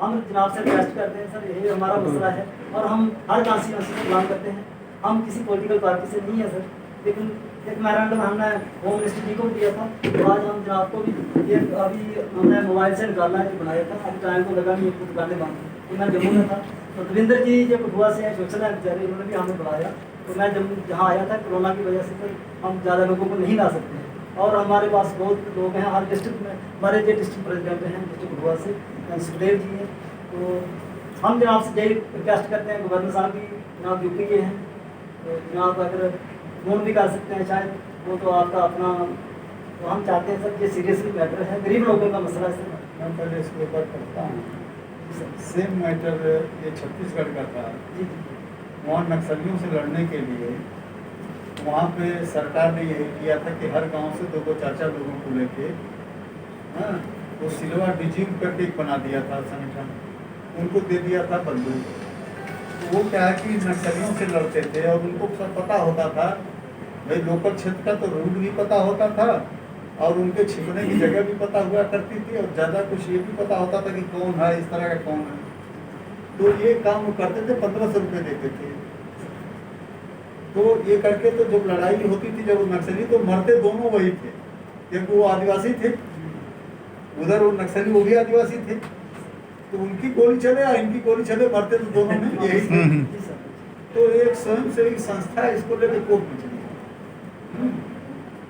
हम जनाब से रिक्वेस्ट करते हैं सर, यही हमारा मसला है और हम हर कॉन्स्टिट्यूंसी से बिलोंग करते हैं, हम किसी पॉलिटिकल पार्टी से नहीं है सर। लेकिन एक मेमोरेंडम हमने होम मिनिस्टर जी को भी दिया था, तो आज हम जनाब को भी ये अभी हमने मोबाइल से निकालना है बनाया था, अभी टाइम को लगा नहीं, एक दुकानें बंद, तो मैं जम्मू में था, तो दविंदर जी जो कठुआ से हैं सोशल है बेचारे, उन्होंने भी हमें बुलाया, तो मैं जम्मू जहाँ आया था कोरोना की वजह से सर हम ज़्यादा लोगों को नहीं ला सकते हैं, और हमारे पास बहुत लोग हैं हर डिस्ट्रिक्ट में, हमारे जो डिस्ट्रिक्ट प्रेसिडेंट हैं डिस्ट्रिक्ट कठुआ से सुखदेव जी हैं, तो हम जनाब से यही रिक्वेस्ट करते हैं, गवर्नर साहब भी जनाब यूपी के हैं, तो जनाब अगर फोन भी कर सकते हैं शायद, वो तो आपका अपना, तो हम चाहते हैं सर ये सीरियसली मैटर है, गरीब लोगों का मसला है सर। मैं पहले इसके ऊपर करता हूँ। सेम मैटर ये छत्तीसगढ़ का था जी वहाँ नक्सलियों से लड़ने के लिए वहाँ पे सरकार ने यही किया था कि हर गांव से 2 चाचा लोगों को लेके हाँ वो सिल्वा डिजिंग करके एक बना दिया था संगठन, उनको दे दिया था बंदूक। वो क्या है कि नक्सलियों से लड़ते थे और उनको सब पता होता था, भाई लोकल क्षेत्र का तो रूट भी पता होता था और उनके छिपने की जगह भी पता हुआ करती थी, और ज़्यादा कुछ ये भी पता होता था कि कौन है इस तरह का कौन है। तो ये काम वो करते थे, 1500 रुपये देते थे। तो ये करके तो जब लड़ाई होती थी जब नक्सली, तो मरते दोनों वही थे, क्योंकि वो आदिवासी थे, उधर वो नक्सली वो भी आदिवासी थे, तो उनकी गोली चले या इनकी गोली चले, मरते तो दोनों में यही थे। तो एक स्वयंसेवी संस्था है, इसको लेकर कोर्ट में चली।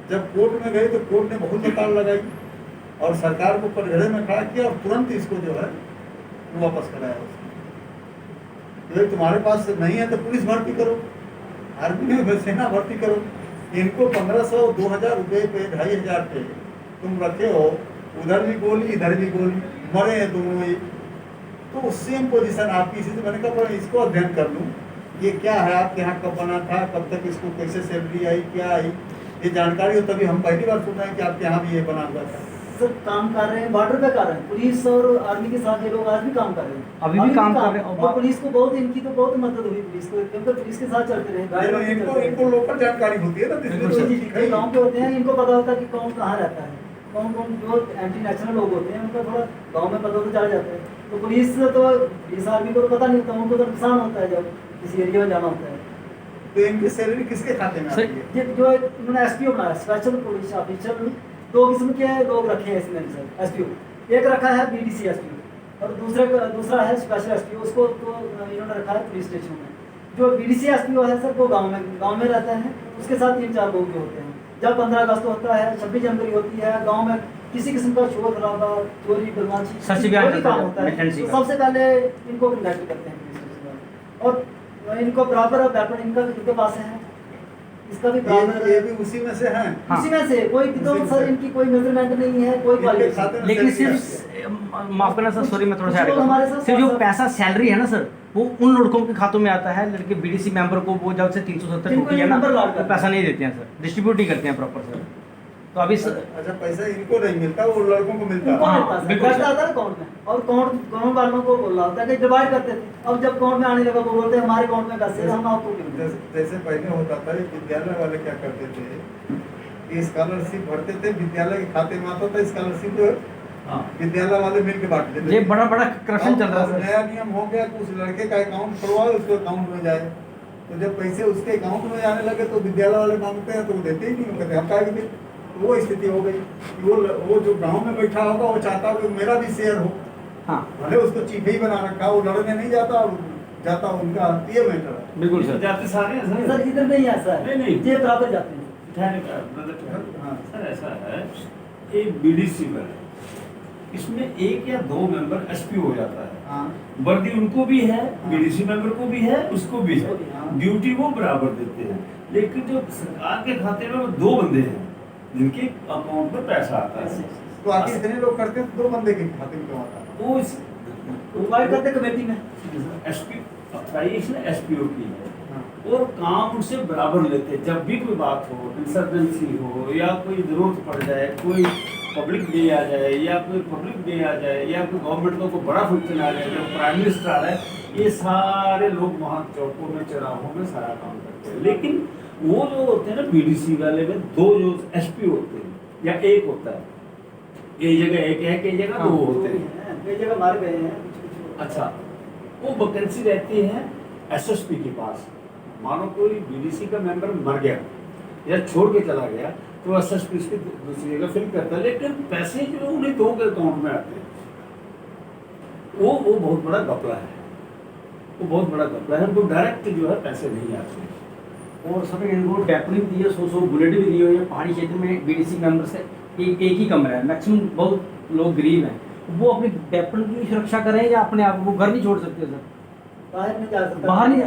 जब कोर्ट में गई तो कोर्ट ने बहुत हड़ताल लगाई और सरकार को कटघरे में खड़ा किया और तुरंत इसको जो है वो वापस कराया उसने। तो तुम्हारे पास नहीं है तो पुलिस भर्ती करो, आर्मी में सेना भर्ती करो। इनको 1500 2000 रुपये पे 2500 पे तुम रखे हो, उधर भी गोली इधर भी गोली, मरे हैं दोनों ही। तो सेम पोजीशन आपकी, इसी से मैंने कहा इसको अध्ययन कर लूँ, ये क्या है, आपके यहाँ कब बना था, कब तक इसको कैसे सैलरी आई, क्या आई, ये जानकारी हो। तभी हम पहली बार सुन रहे हैं कि आपके यहाँ भी ये बना हुआ था। सर काम कर रहे हैं, बॉर्डर पे कर रहे हैं, पुलिस और आर्मी के साथ ये लोग आज भी काम कर रहे हैं, अभी भी काम कर रहे हैं। और पुलिस को बहुत, इनकी तो बहुत मदद हुई पुलिस को, क्योंकि पुलिस के साथ चलते रहे, इनको लोकल जानकारी होती है ना, गाँव के होते हैं, इनको पता होता है कि कौन कहाँ रहता है, कौन कौन जो एंटी नेशनल लोग होते हैं उनका थोड़ा गाँव में पता तो चल जाता है। तो पुलिस आर्मी को पता नहीं होता, उनको तो नुकसान होता है जब किसी एरिया में जाना होता है। तो इनकी सैलरी किसके खाते में आती है? ये जो इन्होंने एसपीओ बनाया, स्पेशल पुलिस ऑफिसर, 2 किस्म के लोग रखे हैं इसमें सर एसपीओ। एक रखा है बीडीसी एसपीओ और दूसरा है स्पेशल एसपीओ, उसको तो इन्होंने रखा है पुलिस स्टेशन में। जो बीडीसी एसपीओ है सर वो गांव में रहता है, उसके साथ 3-4 लोग भी होते हैं। जब 15 अगस्त होता है, 26 जनवरी होती है, गाँव में किसी किस्म का शोर खराबा, चोरी बदमाशी काम होता है, तो सबसे पहले इनको कंडक्ट करते हैं पुलिस। और इनको बराबर वेपन इनके पास है, इसका भी बराबर, ये भी उसी में से है। हाँ। उसी में से कोई तो सर इनकी कोई मेजरमेंट नहीं है, कोई क्वालिफिकेशन। लेकिन सिर्फ माफ करना सर, सॉरी मैं थोड़ा सा हमारे साथ सिर्फ जो पैसा सैलरी है ना सर, वो उन लड़कों के खातों में आता है। लड़के बीडीसी मेंबर को वो जब से 370 टूटी है ना, वो पैसा नहीं देते हैं सर, डिस्ट्रीब्यूट ही करते हैं प्रॉपर सर। तो अभी अच्छा पैसा इनको नहीं मिलता, वो लड़कों को मिलता है, बिल्कुल पैसा आता है अकाउंट में, और अकाउंट वालों को बोल रहा होता है कि डिवाइड करते थे। अब जब अकाउंट में आने लगा वो बोलते हैं हमारे अकाउंट में पैसे हम आपको क्यों दें? जैसे पहले होता था, विद्यालय वाले क्या करते थे, स्कॉलरशिप भरते थे, विद्यालय के खाते में आता था स्कॉलरशिप, विद्यालय वाले मिल के बांट देते। ये बड़ा करप्शन चल रहा है। नया नियम हो गया कि उस लड़के का अकाउंट खुलवाओ, उसके अकाउंट में जाए। तो जब पैसे उसके अकाउंट में जाने लगे तो विद्यालय वाले मांगते हैं तो वो देते ही नहीं, कहते हम क्या देते। वो स्थिति हो गई कि वो जो गांव में बैठा होगा वो चाहता हो कि मेरा भी शेयर हो, भले उसको चीफ ही बना रखा, वो लड़ने नहीं जाता और जाता उनका ये मैटर है। बिल्कुल सर, जाते सारे हैं सर इधर नहीं ऐसा है, नहीं ये बराबर जाते हैं। सर ऐसा है, एक बीडीसी में इसमें 1 या 2 मेंबर एसपी हो जाता है, वर्दी उनको भी है, बीडीसी मेंबर को भी है, उसको भी है, ड्यूटी वो बराबर देते हैं। लेकिन जो सरकार के खाते में वो 2 बंदे हैं जिनके अकाउंट में पैसा आता है। तो आखिर इतने लोग करते हैं तो 2 बंदे के खाते में क्यों आता है? वो इस डिवाइड करते कमेटी में, एसपी इसने एसपीओ की है और काम उनसे बराबर लेते हैं। जब भी कोई बात हो, इंसर्जेंसी हो या कोई जरूरत पड़ जाए, कोई पब्लिक डे आ जाए या कोई पब्लिक डे आ जाए या कोई गवर्नमेंट का कोई बड़ा फंक्शन आ जाए, जब प्राइम मिनिस्टर आ रहा है, ये सारे लोग वहाँ चौकों में चौराहों में सारा काम करते हैं। लेकिन वो जो होते हैं ना बीडीसी वाले में 2 जो एसपी होते हैं या 1 होता है, कई जगह 1 है, कई जगह 2 होते हैं। कई जगह मारे गए हैं, अच्छा, वो वैकेंसी रहती है एसएसपी के पास। मानो कोई बीडीसी का मेंबर मर गया या छोड़ के चला गया तो एसएसपी उसकी दूसरी जगह फिल करता है, लेकिन पैसे जो है उन्हें दो के अकाउंट में आते हैं। वो बहुत बड़ा घपला है, वो बहुत बड़ा घपला है। उनको डायरेक्ट जो है पैसे नहीं आते। और सर इनको डेपुटी भी दी है, 100 बुलेट भी दी हुई है। पहाड़ी क्षेत्र में बीडीसी मेंबर से एक ही कमरा है, मैक्सिमम बहुत लोग गरीब हैं, वो अपने डेपुटी की सुरक्षा करें या अपने आप को घर नहीं छोड़ सकते सर? बाहर नहीं जा सकता, बाहर नहीं,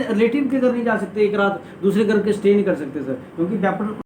रिलेटिव के घर नहीं जा सकते, एक रात दूसरे घर के स्टे नहीं कर सकते सर, क्योंकि डेपुटी